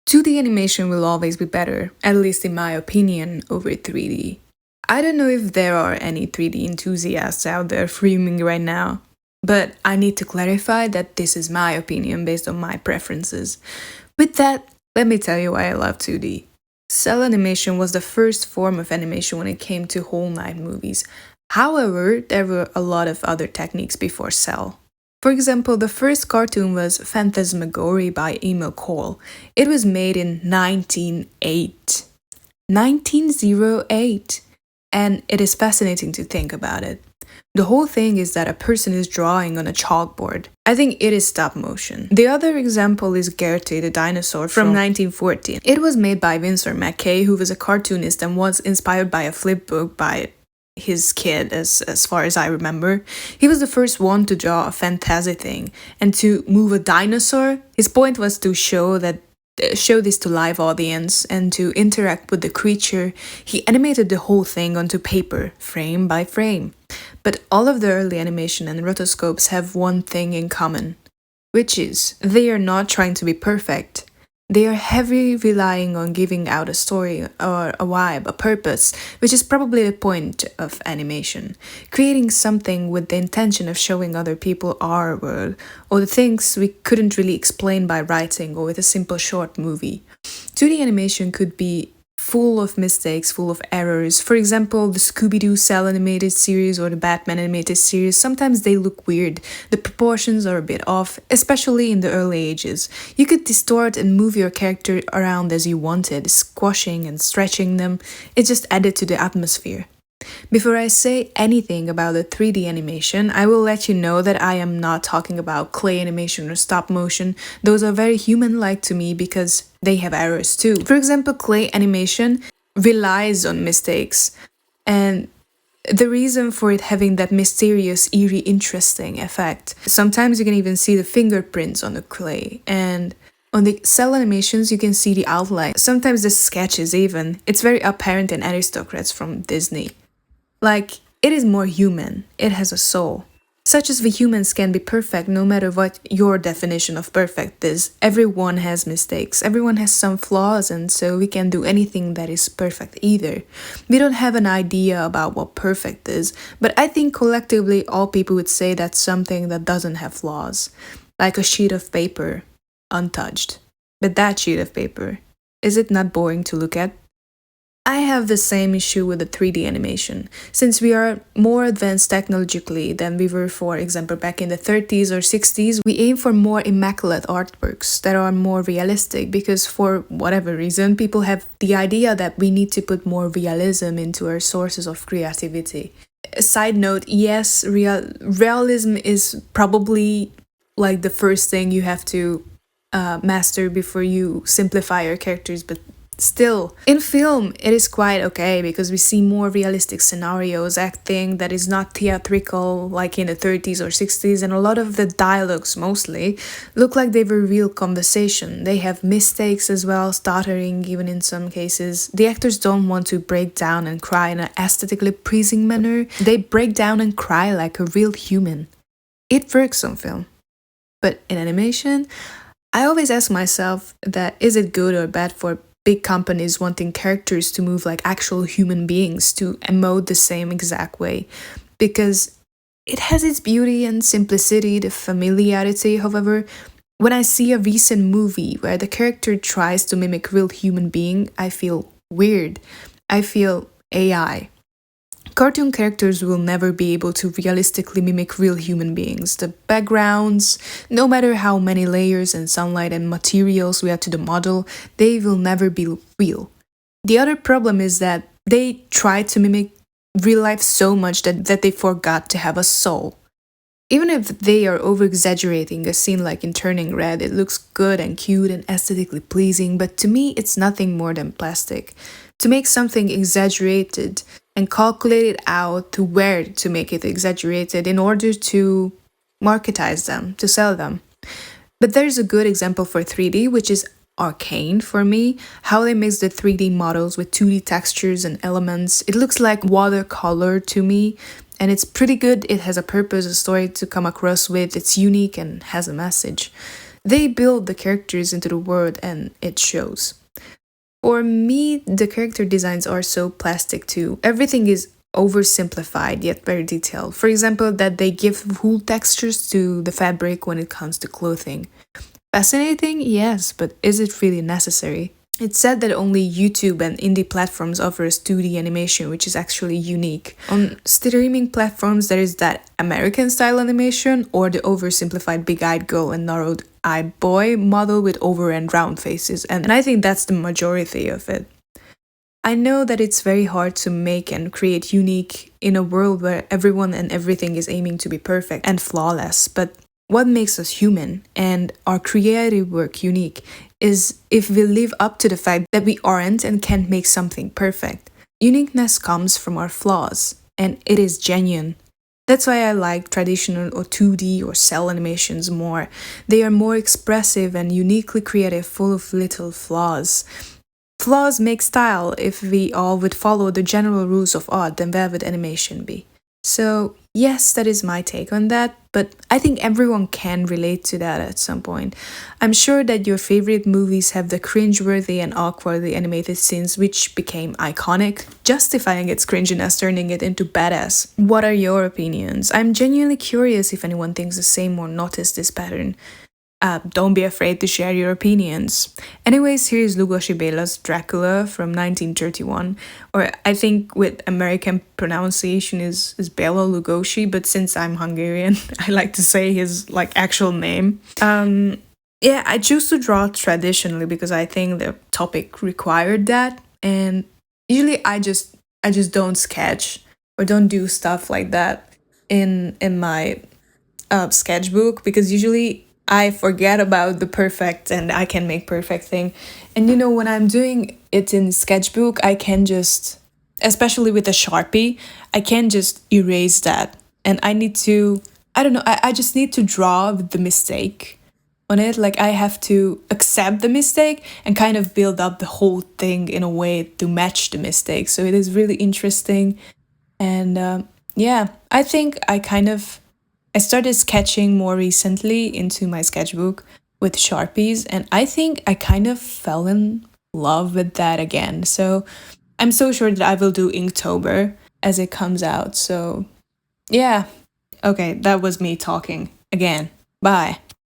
2D animation will always be better, at least in my opinion, over 3D. I don't know if there are any 3D enthusiasts out there fuming right now, but I need to clarify that this is my opinion based on my preferences. With that, let me tell you why I love 2D. Cell animation was the first form of animation when it came to whole night movies. However, there were a lot of other techniques before cell. For example, the first cartoon was Phantasmagoria by Emil Cole. It was made in 1908. 1908! And it is fascinating to think about it. The whole thing is that a person is drawing on a chalkboard. I think it is stop motion. The other example is Gertie the dinosaur from 1914. It was made by Winsor McCay, who was a cartoonist and was inspired by a flip book by his kid, as far as I remember. He was the first one to draw a fantasy thing and to move a dinosaur. His point was to show this to live audience and to interact with the creature. He animated the whole thing onto paper, frame by frame. But all of the early animation and rotoscopes have one thing in common, which is they are not trying to be perfect. They are heavily relying on giving out a story or a vibe, a purpose, which is probably the point of animation. Creating something with the intention of showing other people our world, or the things we couldn't really explain by writing or with a simple short movie. 2D animation could be full of mistakes, full of errors. For example, the Scooby-Doo Cell animated series or the Batman animated series, sometimes they look weird. The proportions are a bit off, especially in the early ages. You could distort and move your character around as you wanted, squashing and stretching them. It just added to the atmosphere. Before I say anything about the 3D animation, I will let you know that I am not talking about clay animation or stop motion. Those are very human-like to me because they have errors too. For example, clay animation relies on mistakes, and the reason for it having that mysterious, eerie, interesting effect. Sometimes you can even see the fingerprints on the clay, and on the cell animations you can see the outline. Sometimes the sketches even. It's very apparent in Aristocrats from Disney. Like, it is more human, it has a soul. Such as we humans can be perfect no matter what your definition of perfect is. Everyone has mistakes, everyone has some flaws, and so we can't do anything that is perfect either. We don't have an idea about what perfect is, but I think collectively all people would say that's something that doesn't have flaws. Like a sheet of paper, untouched. But that sheet of paper, is it not boring to look at? I have the same issue with the 3D animation. Since we are more advanced technologically than we were, for example, back in the 30s or 60s, we aim for more immaculate artworks that are more realistic because for whatever reason, people have the idea that we need to put more realism into our sources of creativity. A side note, yes, realism is probably like the first thing you have to master before you simplify your characters, but still, in film, it is quite okay because we see more realistic scenarios, acting that is not theatrical like in the 30s or 60s, and a lot of the dialogues mostly look like they were real conversation. They have mistakes as well, stuttering even in some cases. The actors don't want to break down and cry in an aesthetically pleasing manner. They break down and cry like a real human. It works on film. But in animation, I always ask myself that is it good or bad for big companies wanting characters to move like actual human beings, to emote the same exact way, because it has its beauty and simplicity, the familiarity. However, when I see a recent movie where the character tries to mimic real human being, I feel weird. I feel AI. Cartoon characters will never be able to realistically mimic real human beings. The backgrounds, no matter how many layers and sunlight and materials we add to the model, they will never be real. The other problem is that they try to mimic real life so much that they forgot to have a soul. Even if they are over-exaggerating a scene like in Turning Red, it looks good and cute and aesthetically pleasing, but to me it's nothing more than plastic. To make something exaggerated and calculate it out to where to make it exaggerated in order to marketize them, to sell them. But there's a good example for 3D, which is Arcane for me, how they mix the 3D models with 2D textures and elements. It looks like watercolor to me, and it's pretty good. It has a purpose, a story to come across with, it's unique and has a message. They build the characters into the world and it shows. For me, the character designs are so plastic too. Everything is oversimplified yet very detailed. For example, that they give wool textures to the fabric when it comes to clothing. Fascinating? Yes, but is it really necessary? It's said that only YouTube and indie platforms offers 2D animation, which is actually unique. On streaming platforms, there is that American style animation or the oversimplified big-eyed girl and narrowed-eyed boy model with over and round faces, and I think that's the majority of it. I know that it's very hard to make and create unique in a world where everyone and everything is aiming to be perfect and flawless, but what makes us human and our creative work unique is if we live up to the fact that we aren't and can't make something perfect. Uniqueness comes from our flaws, and it is genuine. That's why I like traditional or 2D or cell animations more. They are more expressive and uniquely creative, full of little flaws. Flaws make style. If we all would follow the general rules of art, then where would animation be? So, yes, that is my take on that, but I think everyone can relate to that at some point. I'm sure that your favorite movies have the cringeworthy and awkwardly animated scenes which became iconic, justifying its cringiness, turning it into badass. What are your opinions? I'm genuinely curious if anyone thinks the same or noticed this pattern. Don't be afraid to share your opinions. Anyways, here's Lugosi Béla's Dracula from 1931, or I think with American pronunciation is Bela Lugosi, but since I'm Hungarian, I like to say his like actual name. Yeah, I choose to draw traditionally because I think the topic required that, and usually I just don't sketch or don't do stuff like that in my sketchbook because usually I forget about the perfect and I can make perfect thing. And when I'm doing it in sketchbook, I can just, especially with a Sharpie, I can just erase that. And I need to, I don't know, I just need to draw with the mistake on it. Like I have to accept the mistake and kind of build up the whole thing in a way to match the mistake. So it is really interesting. And yeah, I think I started sketching more recently into my sketchbook with Sharpies, and I think I kind of fell in love with that again. So I'm so sure that I will do Inktober as it comes out. So yeah, okay, that was me talking again. Bye.